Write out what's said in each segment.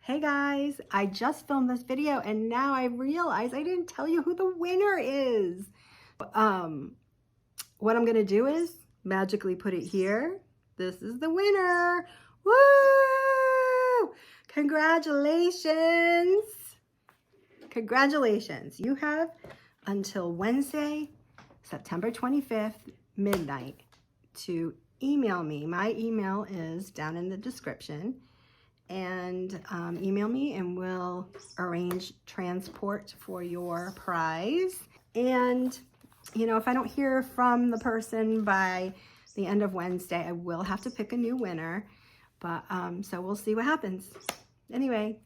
Hey guys, I just filmed this video and now I realize I didn't tell you who the winner is. What I'm gonna do is magically put it here. This is the winner. Woo! Congratulations. Congratulations. You have until Wednesday, September 25th, midnight to email me. My email is down in the description. And email me and we'll arrange transport for your prize. And you know, if I don't hear from the person by the end of Wednesday, I will have to pick a new winner, but so we'll see what happens. Anyway,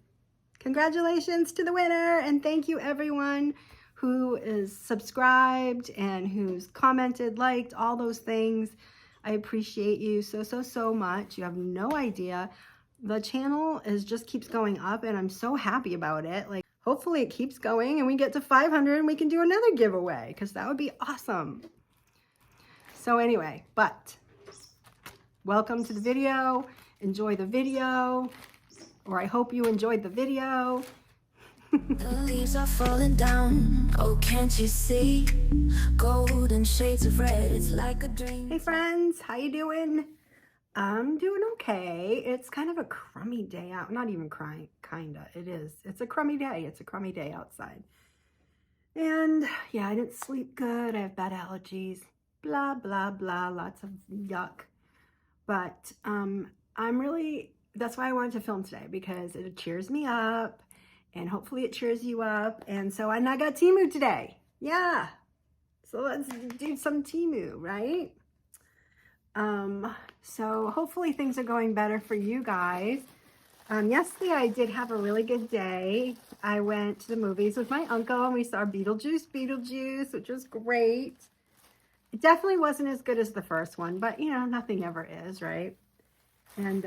congratulations to the winner, and thank you everyone who is subscribed and who's commented, liked, all those things. I appreciate you so much. You have no idea. The channel just keeps going up and I'm so happy about it. Like, hopefully it keeps going and we get to 500 and we can do another giveaway, because that would be awesome. So anyway, but welcome to the video. Enjoy the video, or I hope you enjoyed the video. The leaves are falling down. Oh, can't you see? Golden shades of red. It's like a dream. Hey friends, how you doing? I'm doing okay. It's kind of a crummy day out. Not even crying, kinda. It is. It's a crummy day. It's a crummy day outside. And yeah, I didn't sleep good. I have bad allergies. Blah, blah, blah. Lots of yuck. But that's why I wanted to film today, because it cheers me up and hopefully it cheers you up. And so I got TEMU today. Yeah. So let's do some TEMU, right? So hopefully things are going better for you guys. Yesterday I did have a really good day. I went to the movies with my uncle and we saw Beetlejuice, which was great. It definitely wasn't as good as the first one, but you know, nothing ever is, right? And,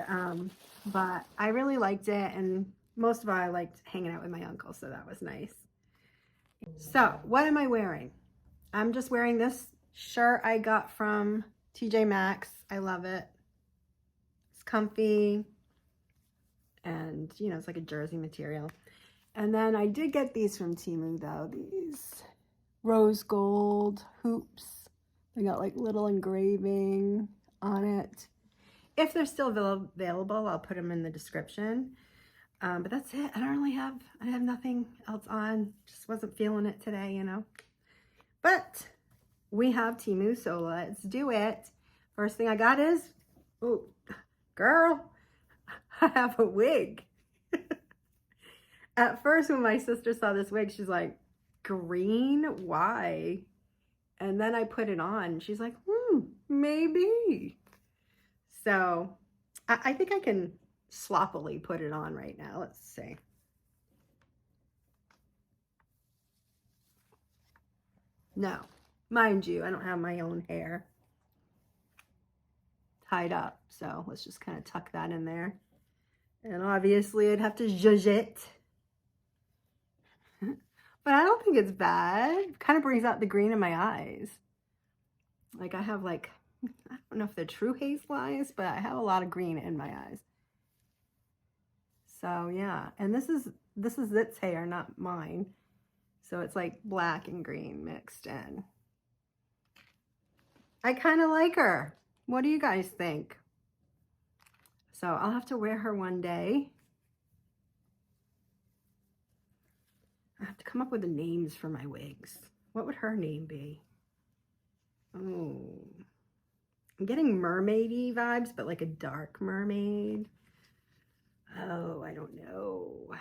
but I really liked it, and most of all, I liked hanging out with my uncle, so that was nice. So what am I wearing? I'm just wearing this shirt I got from TJ Maxx. I love it. It's comfy and you know, it's like a jersey material. And then I did get these from TEMU though, these rose gold hoops. They got like little engraving on it. If they're still available, I'll put them in the description. But that's it. I have nothing else on. Just wasn't feeling it today, you know. But we have TEMU, so let's do it. First thing I got is, oh, girl, I have a wig. At first, when my sister saw this wig, she's like, green? Why? And then I put it on. She's like, maybe. So I think I can sloppily put it on right now. Let's see. No, mind you, I don't have my own hair tied up, so let's just kind of tuck that in there. And obviously I'd have to zhuzh it. But I don't think it's bad. It kind of brings out the green in my eyes. Like I have like, I don't know if they're true hazel eyes, but I have a lot of green in my eyes. So yeah, and this is its hair, not mine. So it's like black and green mixed in. I kind of like her. What do you guys think? So I'll have to wear her one day. I have to come up with the names for my wigs. What would her name be? Oh, I'm getting mermaidy vibes, but like a dark mermaid. Oh, I don't know.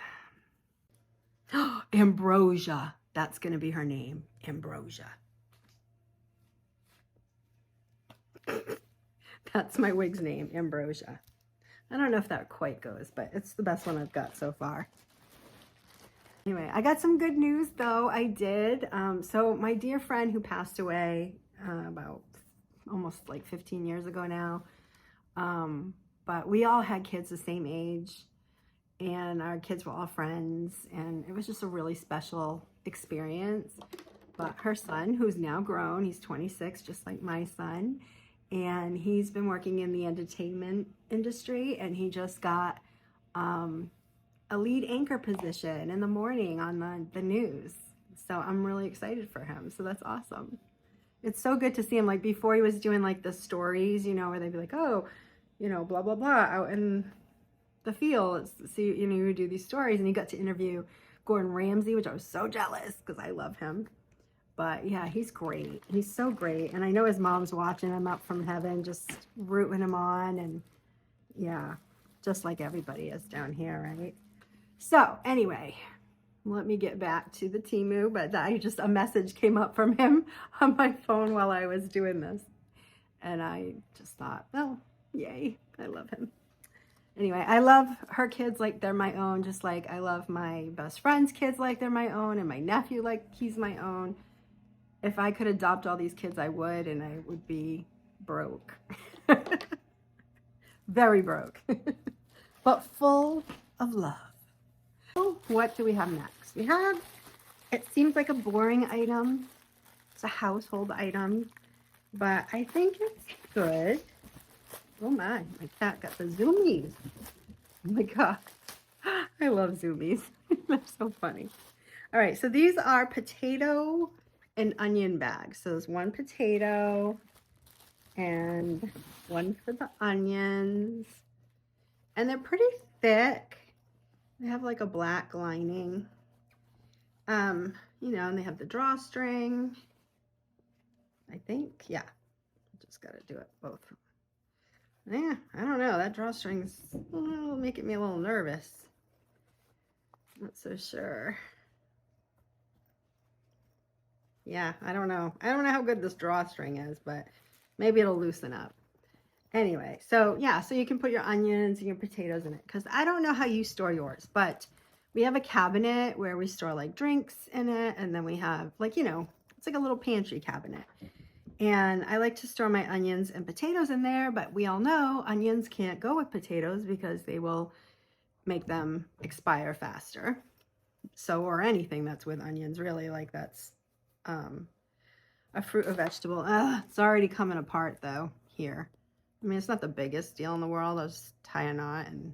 Ambrosia. That's going to be her name. Ambrosia. That's my wig's name, Ambrosia. I don't know if that quite goes, but it's the best one I've got so far. Anyway, I got some good news though. I did. So my dear friend who passed away about almost like 15 years ago now, but we all had kids the same age, and our kids were all friends, and it was just a really special experience. But her son, who's now grown, he's 26, just like my son, and he's been working in the entertainment industry, and he just got a lead anchor position in the morning on the news. So I'm really excited for him. So that's awesome. It's so good to see him, like before he was doing like the stories, you know, where they'd be like, oh, you know, blah, blah, blah, out in the fields. So, you know, you would do these stories, and he got to interview Gordon Ramsay, which I was so jealous because I love him. But yeah, he's great. He's so great. And I know his mom's watching him up from heaven, just rooting him on. And yeah, just like everybody is down here, right? So anyway, let me get back to the Temu, but a message came up from him on my phone while I was doing this. And I just thought, oh, yay, I love him. Anyway, I love her kids like they're my own, just like I love my best friend's kids like they're my own, and my nephew like he's my own. If I could adopt all these kids, I would, and I would be broke. Very broke. But full of love. So what do we have next? We have, it seems like a boring item. It's a household item, but I think it's good. Oh my cat got the zoomies. Oh my God. I love zoomies. They're so funny. All right, so these are potato and onion bags. So there's one potato and one for the onions. And they're pretty thick. They have like a black lining. You know, and they have the drawstring. I think, yeah. Just gotta do it both. Yeah, I don't know. That drawstring's making me a little nervous. Not so sure. Yeah, I don't know. I don't know how good this drawstring is, but maybe it'll loosen up. Anyway, so yeah, so you can put your onions and your potatoes in it, because I don't know how you store yours, but we have a cabinet where we store like drinks in it, and then we have like, you know, it's like a little pantry cabinet. And I like to store my onions and potatoes in there, but we all know onions can't go with potatoes because they will make them expire faster. So, or anything that's with onions, really, like that's a fruit or vegetable. It's already coming apart though here. I mean, it's not the biggest deal in the world. I'll just tie a knot and,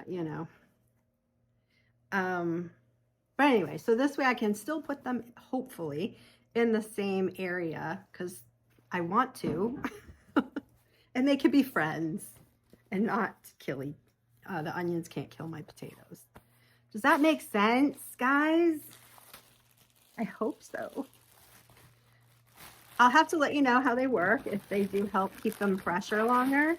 you know. But anyway, so this way I can still put them, hopefully, in the same area because I want to. And they could be friends and not kill the onions can't kill my potatoes. Does that make sense, guys? I hope so. I'll have to let you know how they work, if they do help keep them fresher longer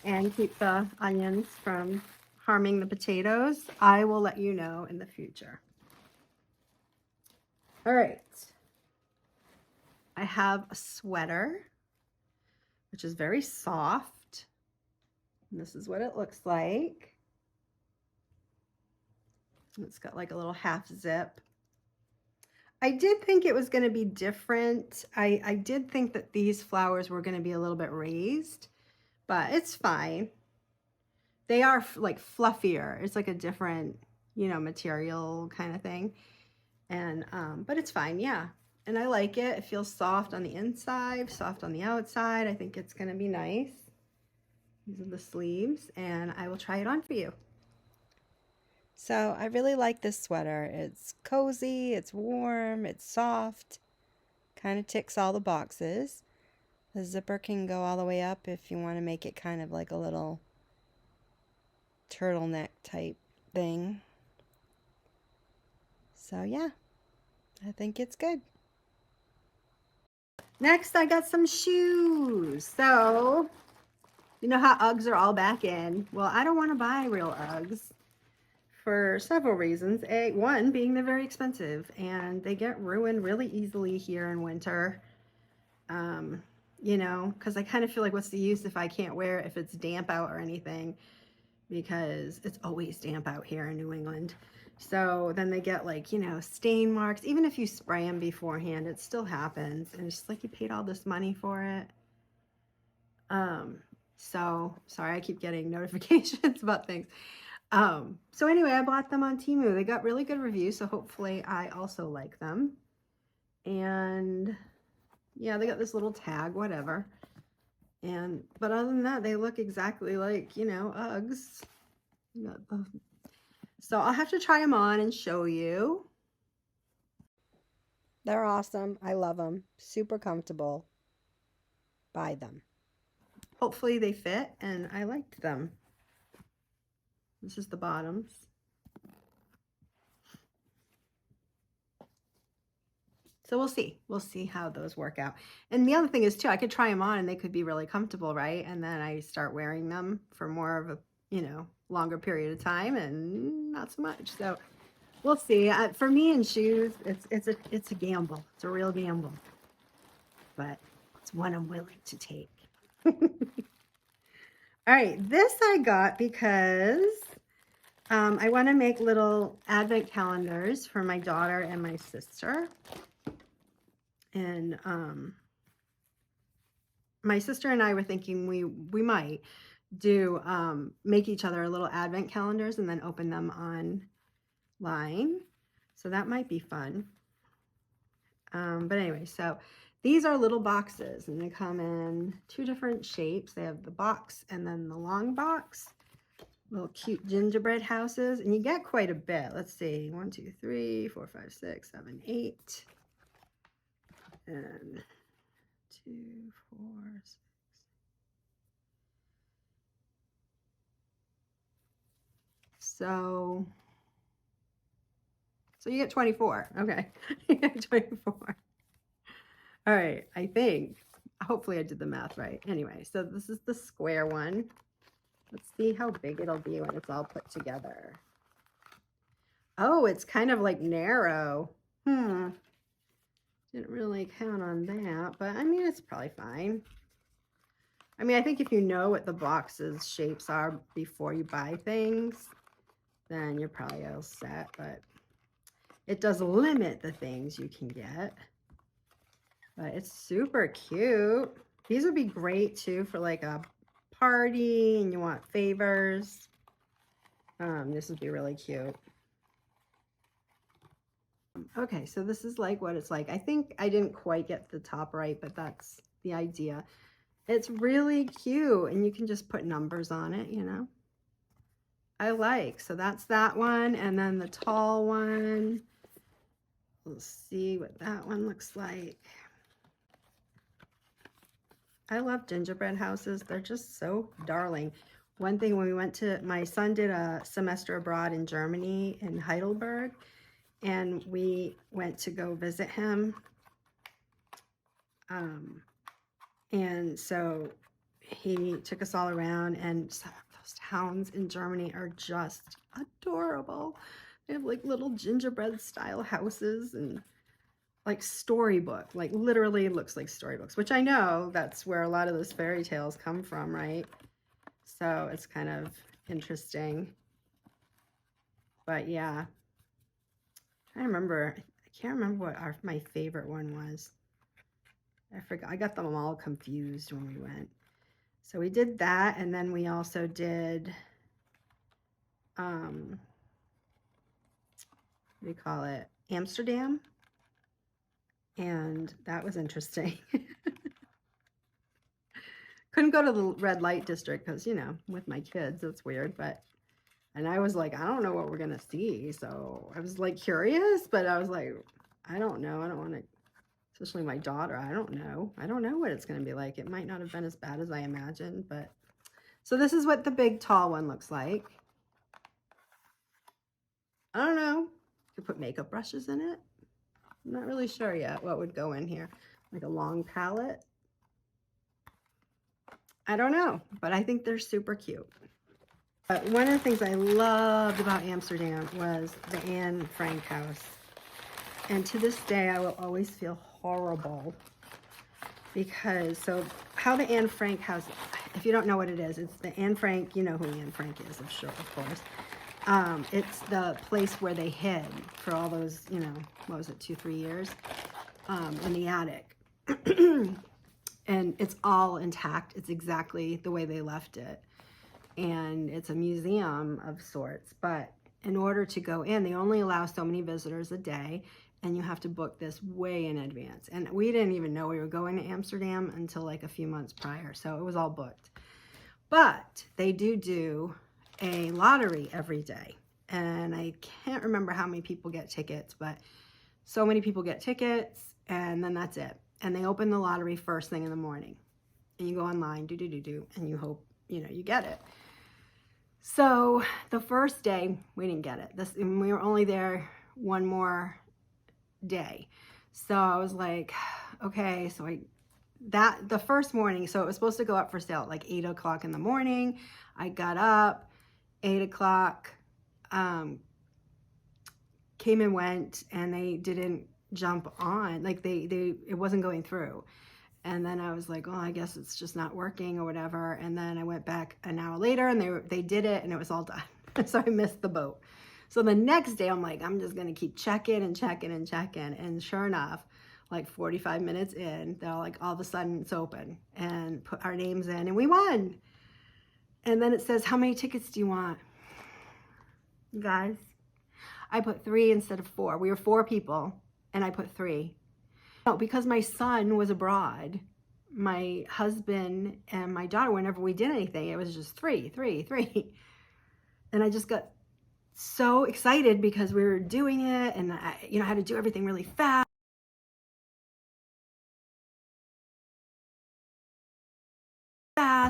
and keep the onions from harming the potatoes. I will let you know in the future. All right. I have a sweater, which is very soft. And this is what it looks like. It's got like a little half zip. I did think it was going to be different. I did think that these flowers were going to be a little bit raised, but it's fine. They are like fluffier. It's like a different, you know, material kind of thing. And, but it's fine. Yeah. And I like it. It feels soft on the inside, soft on the outside. I think it's going to be nice. These are the sleeves, and I will try it on for you. So I really like this sweater. It's cozy, it's warm, it's soft, kind of ticks all the boxes. The zipper can go all the way up if you want to make it kind of like a little turtleneck type thing. So yeah, I think it's good. Next, I got some shoes. So, you know how Uggs are all back in? Well, I don't want to buy real Uggs. For several reasons. One being they're very expensive and they get ruined really easily here in winter. You know, because I kind of feel like what's the use if I can't wear it if it's damp out or anything, because it's always damp out here in New England. So then they get like, you know, stain marks. Even if you spray them beforehand, it still happens. And it's just like you paid all this money for it. So sorry, I keep getting notifications about things. So anyway, I bought them on Temu. They got really good reviews, so hopefully I also like them. And yeah, they got this little tag, whatever. But other than that, they look exactly like, you know, Uggs. So I'll have to try them on and show you. They're awesome. I love them. Super comfortable. Buy them. Hopefully they fit, and I liked them. This is the bottoms. So we'll see. We'll see how those work out. And the other thing is too, I could try them on and they could be really comfortable, right? And then I start wearing them for more of a, you know, longer period of time and not so much. So we'll see. For me in shoes, it's a gamble. It's a real gamble. But it's one I'm willing to take. All right, this I got because I want to make little advent calendars for my daughter and my sister. And my sister and I were thinking we might do make each other little advent calendars and then open them online. So that might be fun. But anyway, so these are little boxes and they come in 2 different shapes. They have the box and then the long box. Little cute gingerbread houses, and you get quite a bit. Let's see, 1, 2, 3, 4, 5, 6, 7, 8, and 2, 4, 6. So you get 24. Okay, you get 24. All right, I think. Hopefully I did the math right. Anyway, so this is the square one. Let's see how big it'll be when it's all put together. Oh, it's kind of like narrow. Didn't really count on that, but I mean, it's probably fine. I mean, I think if you know what the box's shapes are before you buy things, then you're probably all set, but it does limit the things you can get. But it's super cute. These would be great too for like a party and you want favors. This would be really cute. Okay, so this is like what it's like. I think I didn't quite get the top right, but that's the idea. It's really cute and you can just put numbers on it, you know. I like, so that's that one, and then the tall one. We'll see what that one looks like. I love gingerbread houses. They're just so darling. One thing, when we went to, my son did a semester abroad in Germany, in Heidelberg, and we went to go visit him. And so he took us all around, and some of those towns in Germany are just adorable. They have like little gingerbread style houses and like storybook, like literally looks like storybooks, which I know that's where a lot of those fairy tales come from, right? So it's kind of interesting. But yeah, I can't remember what my favorite one was. I forgot. I got them all confused when we went. So we did that, and then we also did what do you call it? Amsterdam. And that was interesting. Couldn't go to the red light district because, you know, with my kids, it's weird. And I was like, I don't know what we're going to see. So I was like curious, but I was like, I don't know. I don't want to, especially my daughter. I don't know. I don't know what it's going to be like. It might not have been as bad as I imagined, but so this is what the big tall one looks like. I don't know. You could put makeup brushes in it. I'm not really sure yet what would go in here. Like a long palette. I don't know, but I think they're super cute. But one of the things I loved about Amsterdam was the Anne Frank house. And to this day, I will always feel horrible because, so how the Anne Frank house, if you don't know what it is, it's the Anne Frank, you know who Anne Frank is, I'm sure, of course. It's the place where they hid for all those, you know, what was it, 2-3 years, in the attic. And it's all intact. It's exactly the way they left it. And it's a museum of sorts. But in order to go in, they only allow so many visitors a day. And you have to book this way in advance. And we didn't even know we were going to Amsterdam until like a few months prior. So it was all booked. But they do a lottery every day. and I can't remember how many people get tickets, but so many people get tickets, and then that's it. And they open the lottery first thing in the morning, and you go online, and you hope, you know, you get it. So the first day we didn't get it. And we were only there one more day. So I was like, okay, so the first morning, so it was supposed to go up for sale at like 8 o'clock in the morning. I got up, 8 o'clock, came and went, and they didn't jump on, like it wasn't going through. And then I was like, oh, I guess it's just not working or whatever. And then I went back an hour later, and they did it, and it was all done. So I missed the boat. So the next day I'm like, I'm just gonna keep checking and checking and checking. And sure enough, like 45 minutes in, they're like, all of a sudden it's open, and put our names in, and we won. And then it says, how many tickets do you want? You guys, I put 3 instead of 4. We were 4 people, and I put 3. No, because my son was abroad, my husband and my daughter, whenever we did anything, it was just 3, 3, 3. And I just got so excited because we were doing it, and I had to do everything really fast.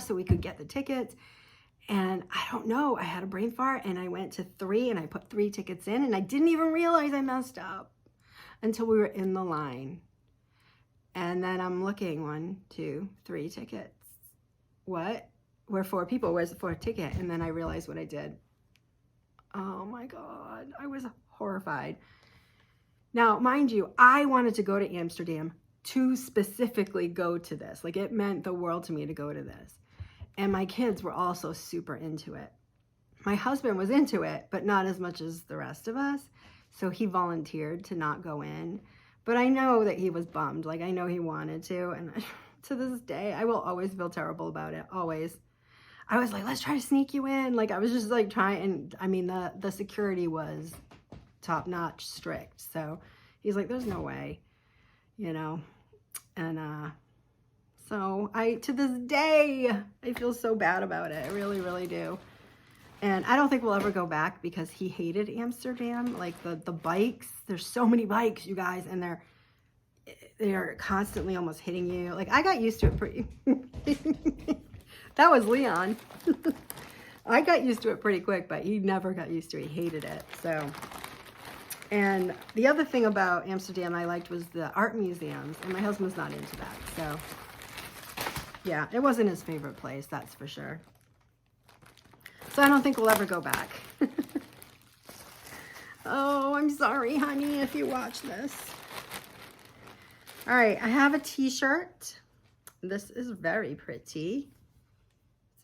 So we could get the tickets. And I don't know, I had a brain fart, and I went to 3, and I put 3 tickets in, and I didn't even realize I messed up until we were in the line. And then I'm looking, 1, 2, 3 tickets. What? We're 4 people. Where's the 4th ticket? And then I realized what I did. Oh my God, I was horrified. Now, mind you, I wanted to go to Amsterdam to specifically go to this. Like, it meant the world to me to go to this. And my kids were also super into it. My husband was into it, but not as much as the rest of us. So he volunteered to not go in. But I know that he was bummed. Like, I know he wanted to. And to this day, I will always feel terrible about it. Always. I was like, let's try to sneak you in. Like, I was just like trying. And I mean, the security was top notch strict. So he's like, there's no way, you know. And so to this day, I feel so bad about it. I really, really do. And I don't think we'll ever go back because he hated Amsterdam. Like the bikes, there's so many bikes, you guys, and they're constantly almost hitting you. Like, I got used to it pretty. That was Leon. I got used to it pretty quick, but he never got used to it. He hated it. So, and the other thing about Amsterdam I liked was the art museums, and my husband's not into that. So, yeah, it wasn't his favorite place, that's for sure. So I don't think we'll ever go back. Oh, I'm sorry, honey, if you watch this. All right, I have a t-shirt. This is very pretty.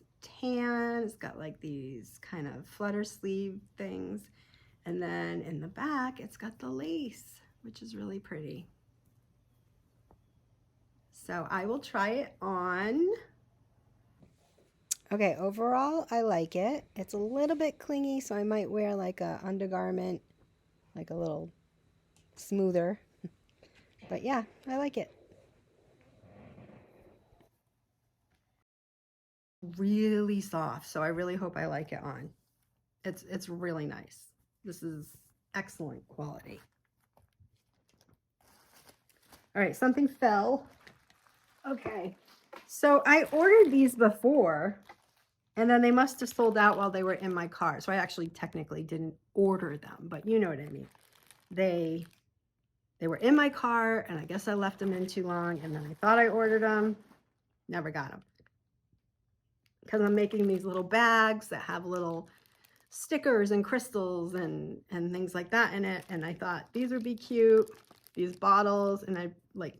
It's tan. It's got like these kind of flutter sleeve things. And then in the back, it's got the lace, which is really pretty. So I will try it on. Okay, overall, I like it. It's a little bit clingy, so I might wear like a undergarment, like a little smoother. But yeah, I like it. Really soft, so I really hope I like it on. It's really nice. This is excellent quality. All right, something fell. Okay, so I ordered these before, and then they must have sold out while they were in my car. So I actually technically didn't order them, but you know what I mean. They were in my car, and I guess I left them in too long, and then I thought I ordered them. Never got them. Because I'm making these little bags that have little stickers and crystals and things like that in it. And I thought these would be cute, these bottles, and I like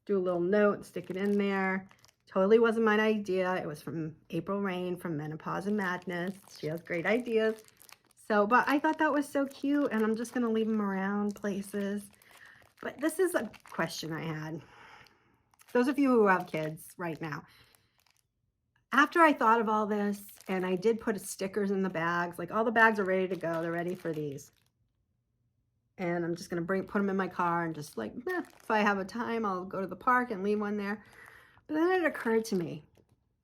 do a little note and stick it in there. Totally wasn't my idea. It was from April Rain from Menopause and Madness. She has great ideas. So, but I thought that was so cute, and I'm just going to leave them around places. But this is a question I had. Those of you who have kids right now, after I thought of all this, and I did put stickers in the bags, like all the bags are ready to go. They're ready for these. And I'm just going to put them in my car and just like, if I have a time, I'll go to the park and leave one there. But then it occurred to me,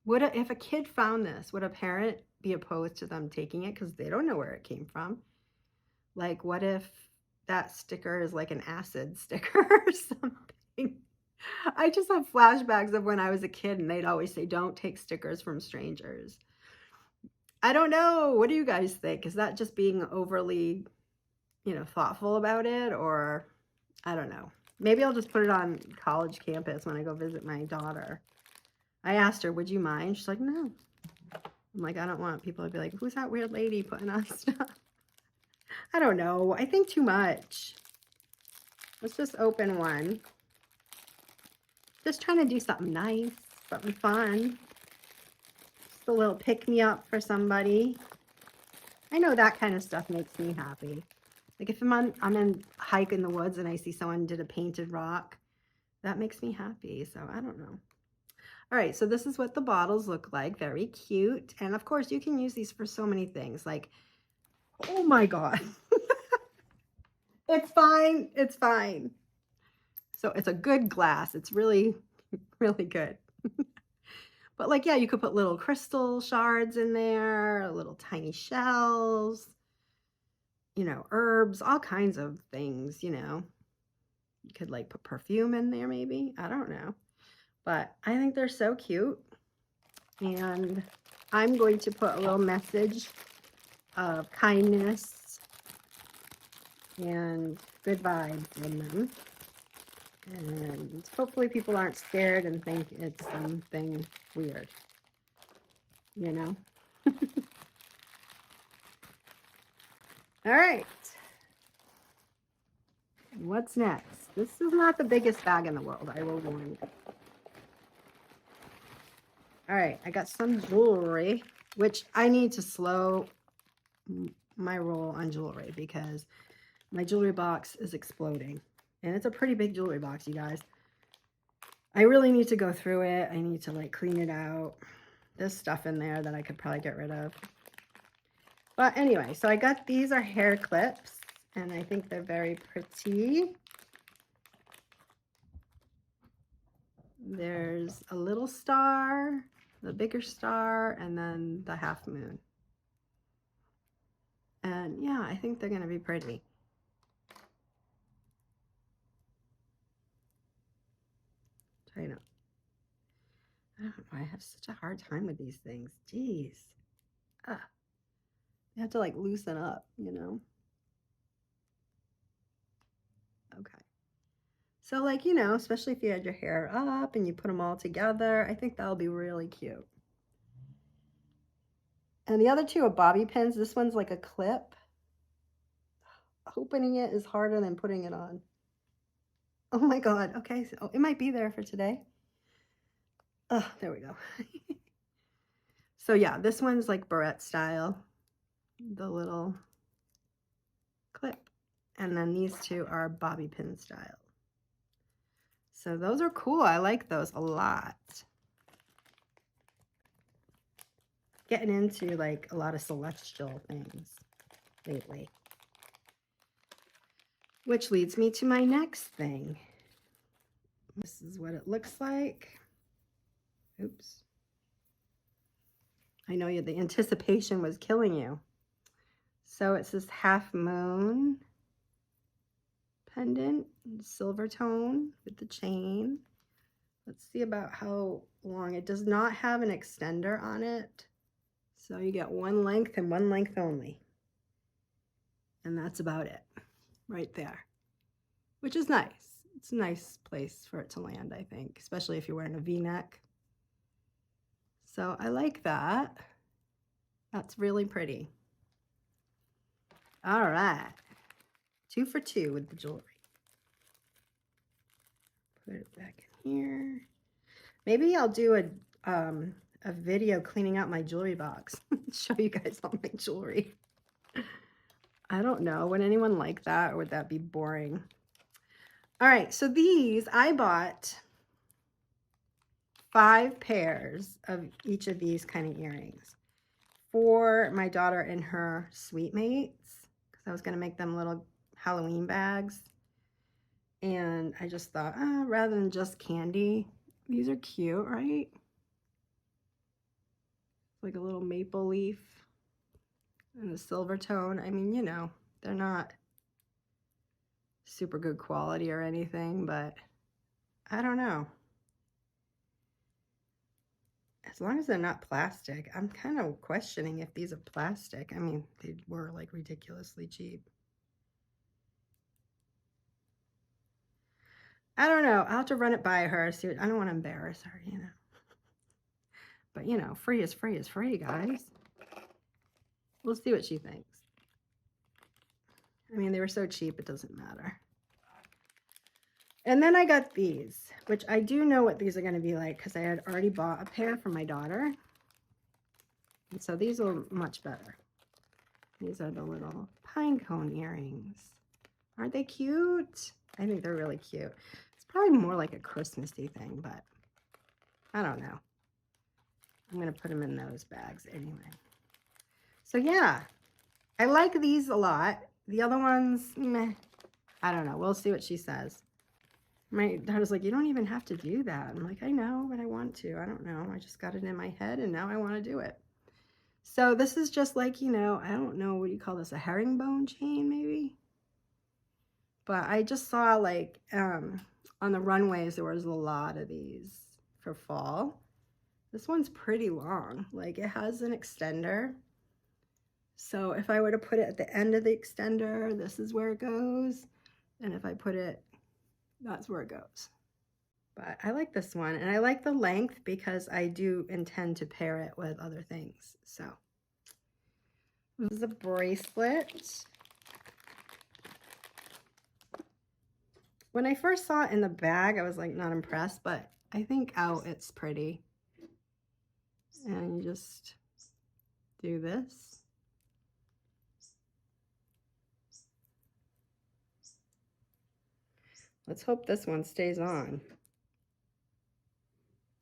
if a kid found this, would a parent be opposed to them taking it because they don't know where it came from? Like, what if that sticker is like an acid sticker or something? I just have flashbacks of when I was a kid and they'd always say, don't take stickers from strangers. I don't know. What do you guys think? Is that just being overly, thoughtful about it? Or I don't know. Maybe I'll just put it on college campus when I go visit my daughter. I asked her, would you mind? She's like, no. I'm like, I don't want people to be like, who's that weird lady putting on stuff? I don't know. I think too much. Let's just open one. Just trying to do something nice, something fun. Just a little pick-me-up for somebody. I know that kind of stuff makes me happy. Like if I'm on a hike in the woods and I see someone did a painted rock, that makes me happy. So I don't know. All right, so this is what the bottles look like. Very cute. And of course, you can use these for so many things. Like, oh my God. It's fine. It's fine. So it's a good glass. It's really, really good. But like, yeah, you could put little crystal shards in there, little tiny shells, herbs, all kinds of things, You could like put perfume in there maybe. I don't know. But I think they're so cute. And I'm going to put a little message of kindness and good vibes in them. And hopefully people aren't scared and think it's something weird, All right. What's next? This is not the biggest bag in the world, I will warn you. All right, I got some jewelry, which I need to slow my roll on jewelry because my jewelry box is exploding. And it's a pretty big jewelry box, you guys. I really need to go through it. I need to like clean it out. There's stuff in there that I could probably get rid of. But anyway, so I got these are hair clips and I think they're very pretty. There's a little star, the bigger star, and then the half moon. And yeah, I think they're going to be pretty. I don't know why I have such a hard time with these things. Jeez. You have to like loosen up, Okay. So like, especially if you had your hair up and you put them all together, I think that'll be really cute. And the other two are bobby pins. This one's like a clip. Opening it is harder than putting it on. Oh my God. Okay. So it might be there for today. Oh, there we go. So yeah, this one's like barrette style. The little clip. And then these two are bobby pin style. So those are cool. I like those a lot. Getting into like a lot of celestial things lately. Which leads me to my next thing. This is what it looks like. Oops. I know the anticipation was killing you. So it's this half moon pendant, silver tone with the chain. Let's see about how long. It does not have an extender on it. So you get one length and one length only. And that's about it right there, which is nice. It's a nice place for it to land, I think, especially if you're wearing a V-neck. So I like that. That's really pretty. All right. 2 for 2 with the jewelry. Put it back in here. Maybe I'll do a video cleaning out my jewelry box. Show you guys all my jewelry. I don't know. Would anyone like that, or would that be boring? All right, so these, I bought 5 pairs of each of these kind of earrings for my daughter and her sweet mates, because I was going to make them little Halloween bags. And I just thought, rather than just candy, these are cute, right? Like a little maple leaf and a silver tone. I mean, They're not super good quality or anything, but I don't know. As long as they're not plastic. I'm kind of questioning if these are plastic. I mean, they were like ridiculously cheap. I don't know. I'll have to run it by her. See what, I don't want to embarrass her, you know. But, you know, free is free is free, guys. We'll see what she thinks. I mean, they were so cheap, it doesn't matter. And then I got these, which I do know what these are going to be like because I had already bought a pair for my daughter. And so these are much better. These are the little pine cone earrings. Aren't they cute? I think they're really cute. It's probably more like a Christmassy thing, but I don't know. I'm going to put them in those bags anyway. So yeah, I like these a lot. The other ones, meh. I don't know. We'll see what she says. My daughter's like, you don't even have to do that. I'm like, I know, but I want to. I don't know. I just got it in my head and now I want to do it. So this is just like, you know, I don't know, what do you call this? A herringbone chain maybe? But I just saw like on the runways, there was a lot of these for fall. This one's pretty long. Like it has an extender. So if I were to put it at the end of the extender, this is where it goes. And if I put it, that's where it goes. But I like this one, and I like the length because I do intend to pair it with other things. So this is a bracelet. When I first saw it in the bag, I was like not impressed, but I think out it's pretty. And you just do this. Let's hope this one stays on.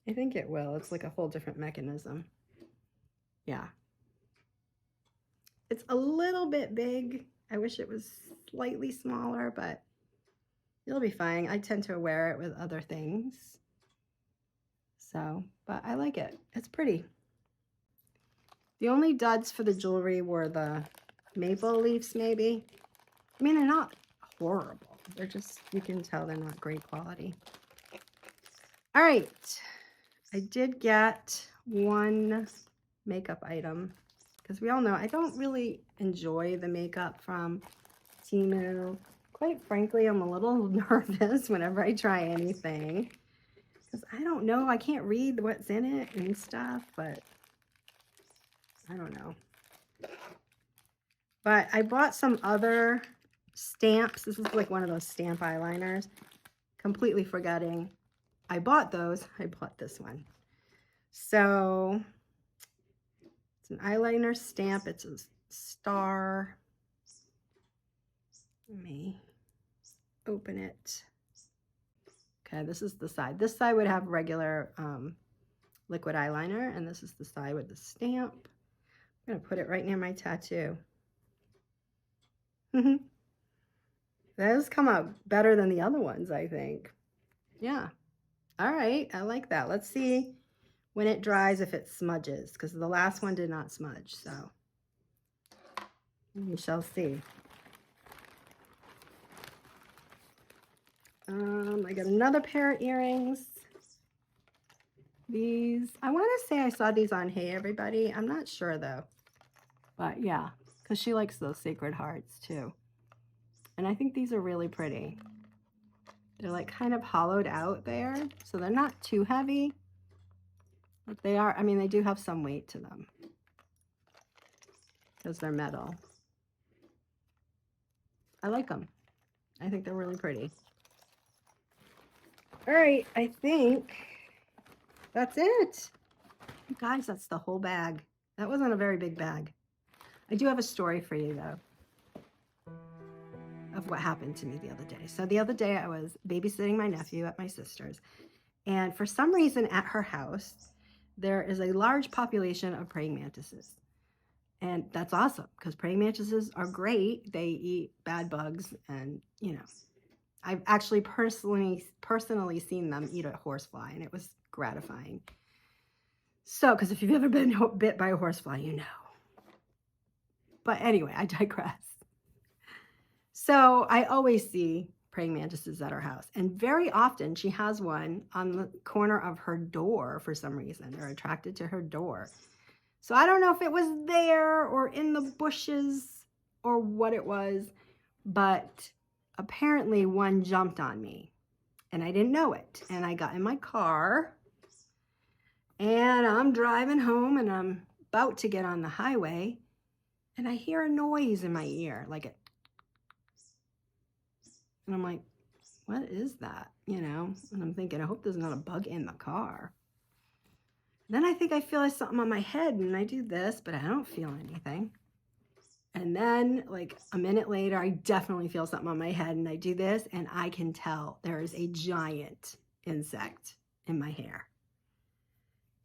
I think it will. It's like a whole different mechanism. Yeah. It's a little bit big. I wish it was slightly smaller, but it'll be fine. I tend to wear it with other things. So, but I like it. It's pretty. The only duds for the jewelry were the maple leaves, maybe. I mean, they're not horrible. They're just, you can tell they're not great quality. All right. I did get one makeup item because we all know I don't really enjoy the makeup from TEMU. Quite frankly, I'm a little nervous whenever I try anything because I don't know. I can't read what's in it and stuff, but I don't know. But I bought some other stamps. This is like one of those stamp eyeliners. Completely forgetting I bought those. I bought this one. So it's an eyeliner stamp. It's a star. Let me open it. Okay, this is the side. This side would have regular liquid eyeliner, and this is the side with the stamp. I'm going to put it right near my tattoo. Those come out better than the other ones, I think. Yeah. All right. I like that. Let's see when it dries if it smudges, because the last one did not smudge. So we shall see. I got another pair of earrings. These, I want to say I saw these on Hey Everybody. I'm not sure though. But yeah, because she likes those sacred hearts too. And I think these are really pretty. They're like kind of hollowed out there, so they're not too heavy. But they are, I mean, they do have some weight to them because they're metal. I like them. I think they're really pretty. All right, I think that's it. You guys, that's the whole bag. That wasn't a very big bag. I do have a story for you though of what happened to me the other day. So the other day I was babysitting my nephew at my sister's, and for some reason at her house there is a large population of praying mantises. And that's awesome because praying mantises are great. They eat bad bugs, and you know, I've actually personally seen them eat a horsefly, and it was gratifying. So, because if you've ever been bit by a horsefly, you know. But anyway, I digress. So I always see praying mantises at our house. And very often she has one on the corner of her door for some reason. They're attracted to her door. So I don't know if it was there or in the bushes or what it was, but apparently one jumped on me and I didn't know it. And I got in my car and I'm driving home and I'm about to get on the highway and I hear a noise in my ear, like it. And I'm like, what is that? You know, and I'm thinking, I hope there's not a bug in the car. Then I think I feel like something on my head and I do this, but I don't feel anything. And then like a minute later, I definitely feel something on my head and I do this and I can tell there is a giant insect in my hair.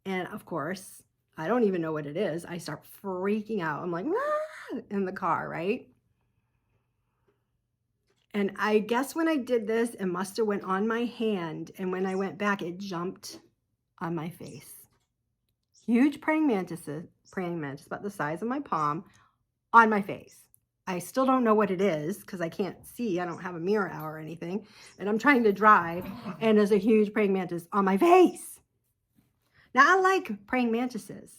And of course, I don't even know what it is. I start freaking out. I'm like, ah! In the car, right? And I guess when I did this, it must have went on my hand. And when I went back, it jumped on my face. Huge praying mantis about the size of my palm on my face. I still don't know what it is because I can't see. I don't have a mirror out or anything. And I'm trying to drive and there's a huge praying mantis on my face. Now I like praying mantises.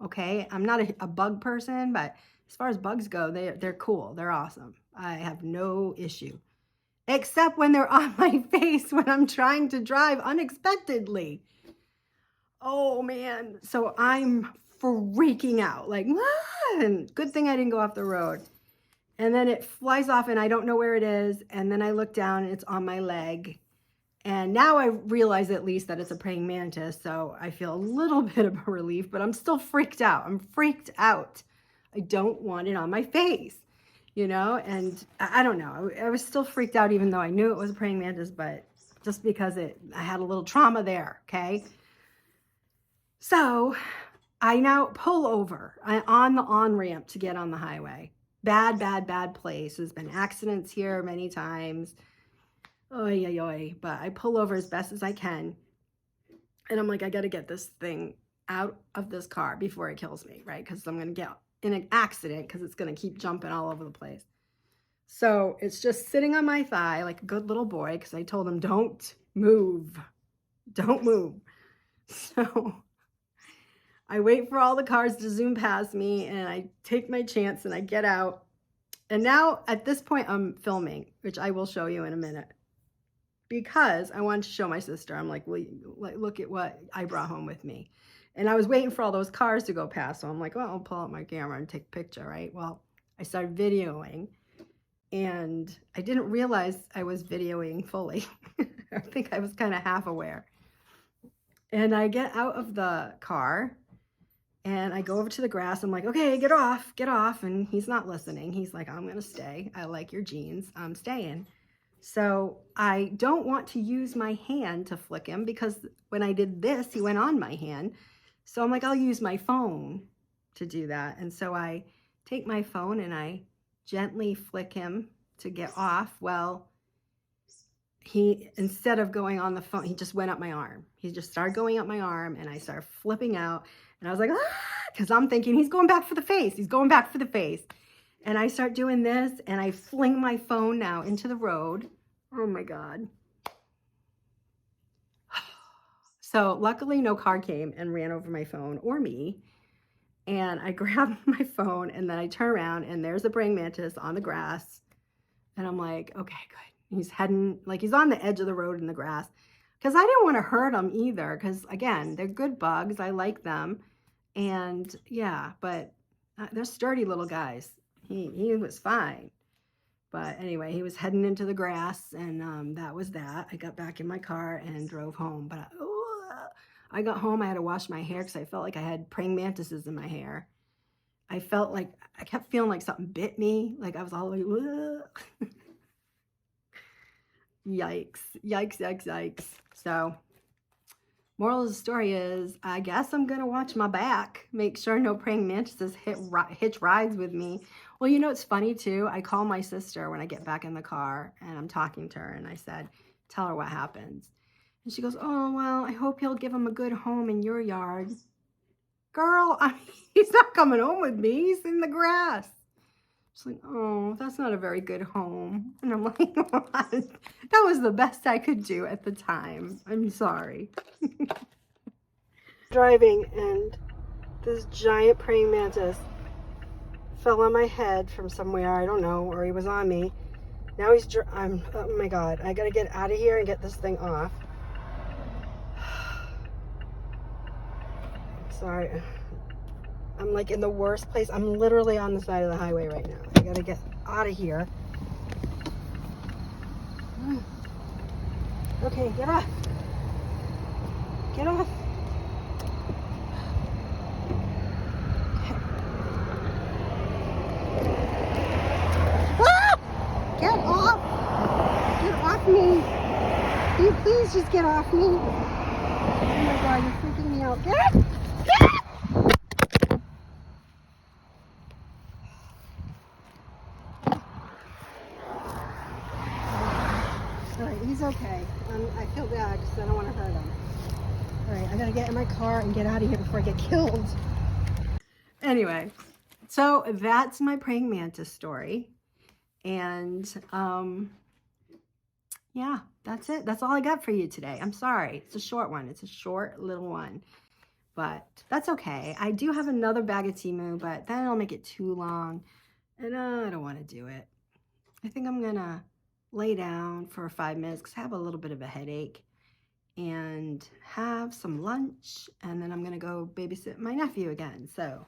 Okay. I'm not a bug person, but as far as bugs go, they're cool. They're awesome. I have no issue. Except when they're on my face when I'm trying to drive unexpectedly. Oh man. So I'm freaking out. Like, ah! And good thing I didn't go off the road. And then it flies off and I don't know where it is. And then I look down and it's on my leg. And now I realize at least that it's a praying mantis. So I feel a little bit of a relief, but I'm still freaked out. I'm freaked out. I don't want it on my face, you know? And I don't know. I was still freaked out even though I knew it was a praying mantis, but just because I had a little trauma there, okay? So I now pull over on the on-ramp to get on the highway. Bad, bad, bad place. There's been accidents here many times. Oy, oy, oy. But I pull over as best as I can. And I'm like, I got to get this thing out of this car before it kills me, right? Because I'm going to get in an accident because it's going to keep jumping all over the place. So it's just sitting on my thigh like a good little boy because I told him, don't move. Don't move. So I wait for all the cars to zoom past me and I take my chance and I get out. And now at this point I'm filming, which I will show you in a minute. Because I wanted to show my sister. I'm like, well, look at what I brought home with me. And I was waiting for all those cars to go past. So I'm like, well, I'll pull out my camera and take a picture, right? Well, I started videoing and I didn't realize I was videoing fully. I think I was kind of half aware. And I get out of the car and I go over to the grass. I'm like, okay, get off. And he's not listening. He's like, I'm going to stay. I like your jeans. I'm staying. So I don't want to use my hand to flick him because when I did this, he went on my hand. So I'm like, I'll use my phone to do that. And so I take my phone and I gently flick him to get off. Well, he, instead of going on the phone, he just went up my arm. He just started going up my arm and I started flipping out. And I was like, ah, because I'm thinking he's going back for the face. He's going back for the face. And I start doing this and I fling my phone now into the road. Oh my God. So luckily no car came and ran over my phone or me. And I grabbed my phone and then I turn around and there's a praying mantis on the grass. And I'm like, okay, good. He's heading, like he's on the edge of the road in the grass. Because I didn't want to hurt him either. Because again, they're good bugs. I like them. And yeah, but they're sturdy little guys. He was fine. But anyway, he was heading into the grass and that was that. I got back in my car and drove home. But I got home, I had to wash my hair because I felt like I had praying mantises in my hair. I felt like, I kept feeling like something bit me. Like I was all like, yikes, yikes, yikes, yikes. So moral of the story is, I guess I'm going to watch my back. Make sure no praying mantises hitch rides with me. Well, you know, it's funny too. I call my sister when I get back in the car and I'm talking to her and I said, tell her what happens. And she goes, oh, well, I hope he'll give him a good home in your yard. Girl, he's not coming home with me. He's in the grass. She's like, oh, that's not a very good home. And I'm like, that was the best I could do at the time. I'm sorry. Driving, and this giant praying mantis fell on my head from somewhere, I don't know, or he was on me. Now he's, oh my God, I gotta get out of here and get this thing off. Sorry. I'm like in the worst place. I'm literally on the side of the highway right now. I gotta get out of here. Okay, get off. Get off. Ah! Get off. Get off me. Can you please just get off me? Oh my God, you're freaking me out. Get off. Get off. All right, he's okay. I feel bad because I don't want to hurt him. All right, I gotta get in my car and get out of here before I get killed. Anyway, so that's my praying mantis story. And yeah, that's it. That's all I got for you today. I'm sorry. It's a short one. It's a short little one. But that's okay. I do have another bag of TEMU, but then it'll make it too long. And I don't want to do it. I think I'm going to lay down for 5 minutes because I have a little bit of a headache, and have some lunch, and then I'm going to go babysit my nephew again. So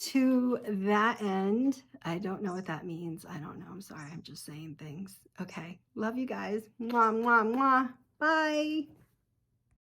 to that end, I don't know what that means. I don't know. I'm sorry. I'm just saying things. Okay. Love you guys. Mwah, mwah, mwah. Bye.